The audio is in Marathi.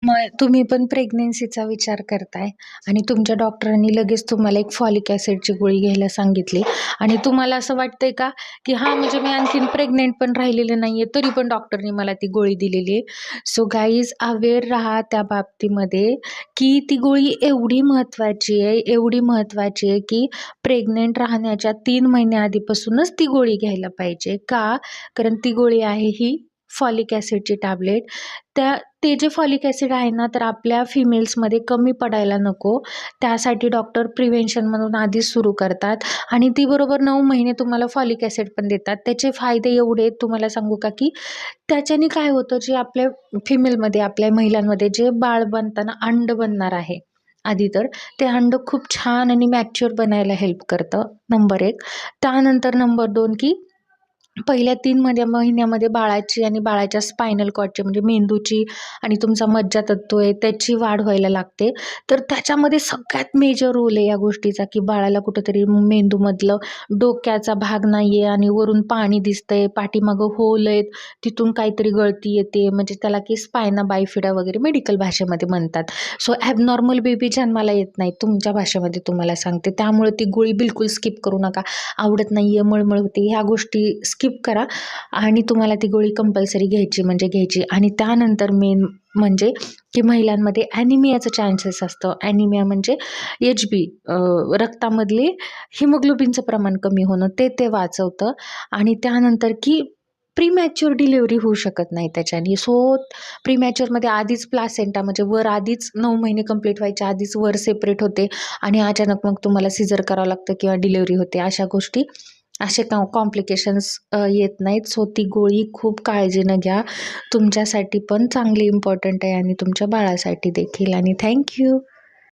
मग तुम्ही पण प्रेग्नन्सीचा विचार करताय आणि तुमच्या डॉक्टरांनी लगेच तुम्हाला एक फॉलिक ॲसिडची गोळी घ्यायला सांगितली आणि तुम्हाला असं वाटतंय का, की म्हणजे मी आणखीन प्रेग्नंट पण राहिलेले नाहीये, तरी पण डॉक्टरनी मला ती गोळी दिलेली आहे. सो गाईज अवेअर राहा त्या बाबतीमध्ये, की ती गोळी एवढी महत्त्वाची आहे, एवढी महत्त्वाची आहे, की प्रेग्नंट राहण्याच्या 3 महिन्या आधीपासूनच ती गोळी घ्यायला पाहिजे. का? कारण ती गोळी आहे ही फॉलिक ॲसिडची टॅबलेट. ते जे फॉलिक ॲसिड आहे ना, तर आपल्या फिमेल्समध्ये कमी पडायला नको, त्यासाठी डॉक्टर प्रिव्हेन्शन म्हणून आधीच सुरू करतात आणि ती बरोबर 9 महिने तुम्हाला फॉलिक ॲसिड पण देतात. त्याचे फायदे एवढे आहेत तुम्हाला सांगू का, की त्याच्याने काय होतं, जे आपल्या फिमेलमध्ये, आपल्या महिलांमध्ये जे बाळ बनताना अंड बनणार आहे, आधी तर ते अंड खूप छान आणि मॅच्युअर बनायला हेल्प करतं, नंबर 1. त्यानंतर नंबर 2, की पहिल्या 3 महिन्यामध्ये बाळाची आणि बाळाच्या स्पायनल कॉर्डची म्हणजे मेंदूची आणि तुमचा मज्जातंतू आहे त्याची वाढ व्हायला लागते. तर त्याच्यामध्ये सगळ्यात मेजर रोल आहे या गोष्टीचा, की बाळाला कुठेतरी मेंदूमधलं डोक्याचा भाग नाही आहे आणि वरून पाणी दिसतंय, पाठीमागं होल आहेत, तिथून काहीतरी गळती येते, म्हणजे त्याला की स्पायना बायफिडा वगैरे मेडिकल भाषेमध्ये म्हणतात. सो ॲबनॉर्मल बेबी जन्माला येत नाही, तुमच्या भाषेमध्ये तुम्हाला सांगते. त्यामुळे ती गोळी बिलकुल स्किप करू नका. आवडत नाहीये, मळमळ होते, ह्या गोष्टी स्किप करा आणि तुम्हाला ती गोळी कंपल्सरी घ्यायची म्हणजे घ्यायची. आणि त्यानंतर मेन म्हणजे की महिलांमध्ये ॲनिमियाचं चान्सेस असतं. ॲनिमिया म्हणजे HB, रक्तामधले हिमोग्लोबिनचं प्रमाण कमी होणं, ते वाचवतं. आणि त्यानंतर की प्रीमॅच्युअर डिलिव्हरी होऊ शकत नाही त्याच्याने. सो प्रीमॅच्युअरमध्ये आधीच प्लासेंटा म्हणजे वर आधीच 9 महिने कंप्लीट व्हायच्या आधीच वर सेपरेट होते आणि अचानक मग तुम्हाला सिझर करावं लागतं किंवा डिलिव्हरी होते. अशा गोष्टी, असे कॉम्प्लिकेशन्स येत नाहीत. सो ती गोळी खूप काळजीनं घ्या. तुमच्यासाठी पण चांगली इम्पॉर्टंट आहे आणि तुमच्या बाळासाठी देखील. आणि थँक यू.